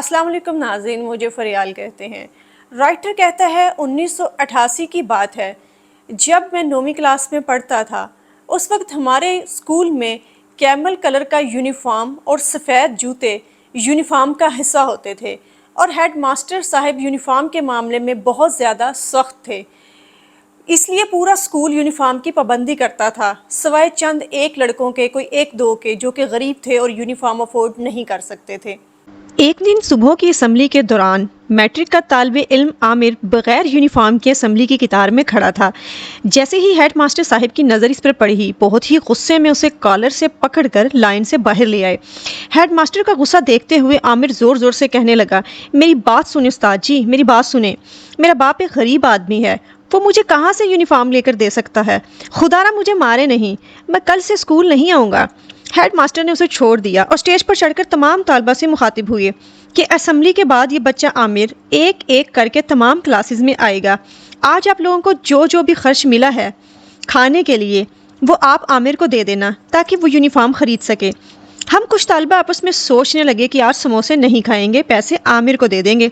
अस्सलाम वालेकुम नाज़रीन, मुझे फरियाल कहते हैं। राइटर कहता है 1988 की बात है, जब मैं 9वीं क्लास में पढ़ता था। उस वक्त हमारे स्कूल में कैमल कलर का यूनिफॉर्म और सफ़ेद जूते यूनिफॉर्म का हिस्सा होते थे और हेड मास्टर साहब यूनिफॉर्म के मामले में बहुत ज़्यादा सख्त थे, इसलिए पूरा स्कूल यूनिफॉर्म की पाबंदी करता था, सिवाय चंद एक लड़कों के, कोई एक दो के जो कि गरीब थे और यूनिफॉर्म अफोर्ड नहीं कर सकते थे। एक दिन सुबह की असम्बली के दौरान मैट्रिक का तालिबे इल्म आमिर बग़ैर यूनिफॉर्म के असम्बली की कतार में खड़ा था। जैसे ही हेड मास्टर साहब की नज़र इस पर पड़ी, बहुत ही गुस्से में उसे कॉलर से पकड़कर लाइन से बाहर ले आए। हेड मास्टर का गुस्सा देखते हुए आमिर ज़ोर ज़ोर से कहने लगा, मेरी बात सुने उस्ताद जी, मेरी बात सुने। मेरा बाप एक गरीब आदमी है, वो मुझे कहाँ से यूनिफॉर्म लेकर दे सकता है। खुदारा मुझे मारे नहीं, मैं कल से स्कूल नहीं आऊँगा। हेड मास्टर ने उसे छोड़ दिया और स्टेज पर चढ़कर तमाम तालबा से मुखातिब हुए कि असेंबली के बाद ये बच्चा आमिर एक एक करके तमाम क्लासेस में आएगा। आज आप लोगों को जो जो भी खर्च मिला है खाने के लिए, वो आप आमिर को दे देना ताकि वो यूनिफॉर्म ख़रीद सके। हम कुछ तालबा आपस में सोचने लगे कि आज समोसे नहीं खाएंगे, पैसे आमिर को दे देंगे।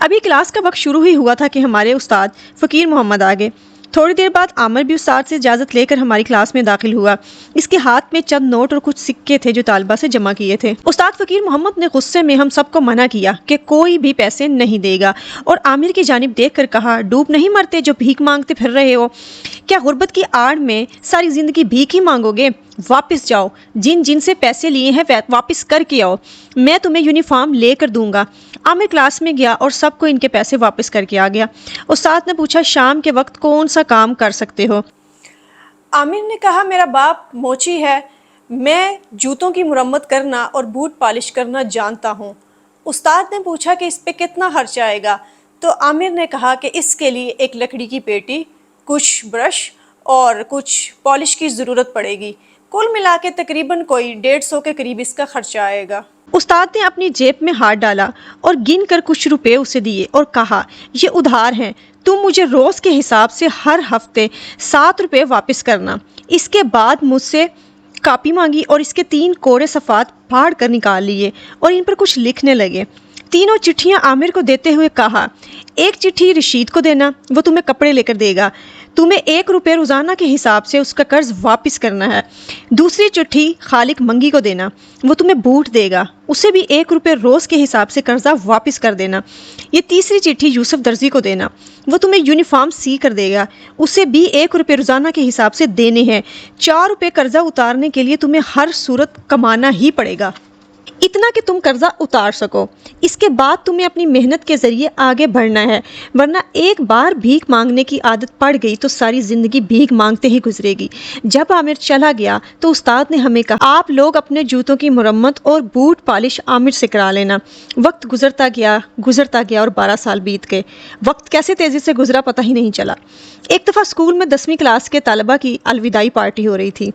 अभी क्लास का वक्त शुरू ही हुआ था कि हमारे उस्ताद फ़कीर मोहम्मद आ गए। थोड़ी देर बाद आमिर भी उस्ताद से इजाज़त लेकर हमारी क्लास में दाखिल हुआ। इसके हाथ में चंद नोट और कुछ सिक्के थे जो तालबा से जमा किए थे। उस्ताद फ़कीर मोहम्मद ने गुस्से में हम सबको मना किया कि कोई भी पैसे नहीं देगा और आमिर की जानिब देख कर कहा, डूब नहीं मरते जो भीख मांगते फिर रहे हो। क्या गुर्बत की आड़ में सारी ज़िंदगी भीख ही मांगोगे? वापस जाओ, जिन जिन से पैसे लिए हैं वापस करके आओ, मैं तुम्हें यूनिफॉर्म लेकर दूंगा। आमिर क्लास में गया और सबको इनके पैसे वापस करके आ गया। उस्ताद ने पूछा, शाम के वक्त कौन सा काम कर सकते हो? आमिर ने कहा, मेरा बाप मोची है, मैं जूतों की मुरम्मत करना और बूट पॉलिश करना जानता हूँ। उस्ताद ने पूछा कि इस पे कितना खर्च आएगा, तो आमिर ने कहा कि इसके लिए एक लकड़ी की पेटी, कुछ ब्रश और कुछ पॉलिश की ज़रूरत पड़ेगी। कुल मिला के तकरीबन कोई 150 के करीब इसका खर्चा आएगा। उस्ताद ने अपनी जेब में हाथ डाला और गिन कर कुछ रुपए उसे दिए और कहा, ये उधार हैं, तुम मुझे रोज़ के हिसाब से हर हफ्ते 7 रुपये वापस करना। इसके बाद मुझसे कापी मांगी और इसके 3 कोरे सफ़ात फाड़ कर निकाल लिए और इन पर कुछ लिखने लगे। तीनों चिट्ठियां आमिर को देते हुए कहा, एक चिट्ठी रशीद को देना, वो तुम्हें कपड़े लेकर देगा, तुम्हें 1 रुपये रोज़ाना के हिसाब से उसका कर्ज वापस करना है। दूसरी चिट्ठी खालिक मंगी को देना, वो तुम्हें बूट देगा, उसे भी 1 रुपये रोज़ के हिसाब से कर्जा वापस कर देना। ये तीसरी चिट्ठी यूसुफ दर्जी को देना, वो तुम्हें यूनिफॉर्म सी कर देगा, उसे भी 1 रुपये रोज़ाना के हिसाब से देने हैं। 4 रुपये कर्जा उतारने के लिए तुम्हें हर सूरत कमाना ही पड़ेगा, इतना कि तुम कर्जा उतार सको। इसके बाद तुम्हें अपनी मेहनत के ज़रिए आगे बढ़ना है, वरना एक बार भीख मांगने की आदत पड़ गई तो सारी ज़िंदगी भीख मांगते ही गुजरेगी। जब आमिर चला गया तो उस्ताद ने हमें कहा, आप लोग अपने जूतों की मुरम्मत और बूट पॉलिश आमिर से करा लेना। वक्त गुजरता गया और 12 साल बीत गए। वक्त कैसे तेज़ी से गुजरा पता ही नहीं चला। एक दफ़ा स्कूल में 10वीं क्लास के तलबा की अलविदाई पार्टी हो रही थी।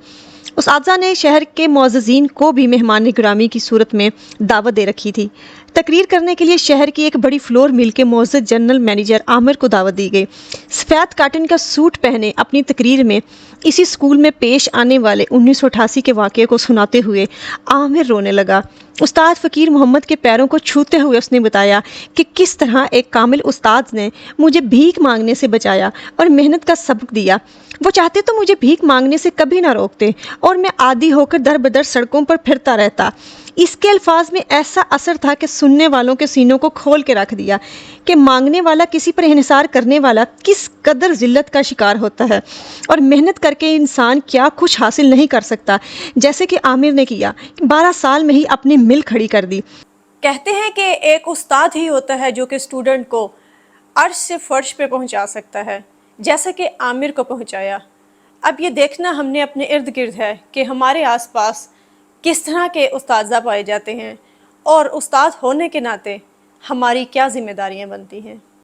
उस्ताद ने शहर के मुअज़्ज़िज़ीन को भी मेहमान गिरामी की सूरत में दावत दे रखी थी। तकरीर करने के लिए शहर की एक बड़ी फ्लोर मिल के मुअज़्ज़िज़ जनरल मैनेजर आमिर को दावत दी गई। सफ़ेद काटन का सूट पहने अपनी तकरीर में इसी स्कूल में पेश आने वाले 1988 के वाक़े को सुनाते हुए आमिर रोने लगा। उस्ताद फ़कीर मोहम्मद के पैरों को छूते हुए उसने बताया कि किस तरह एक कामिल उस्ताद ने मुझे भीख मांगने से बचाया और मेहनत का सबक दिया। वो चाहते तो मुझे भीख मांगने से कभी ना रोकते और मैं आदी होकर दर बदर सड़कों पर फिरता रहता। इसके अल्फाज में ऐसा असर था कि सुनने वालों के सीनों को खोल के रख दिया कि मांगने वाला, किसी पर इन्हिसार करने वाला किस कदर ज़िल्लत का शिकार होता है और मेहनत करके इंसान क्या कुछ हासिल नहीं कर सकता, जैसे कि आमिर ने किया। 12 साल में ही अपनी मिल खड़ी कर दी। कहते हैं कि एक उस्ताद ही होता है जो कि स्टूडेंट को अर्श से फर्श पे पहुंचा सकता है, जैसा कि आमिर को पहुंचाया। अब ये देखना हमने अपने इर्द गिर्द है कि हमारे आसपास किस तरह के उस्ताज़ा पाए जाते हैं और उस्ताद होने के नाते हमारी क्या ज़िम्मेदारियां बनती हैं।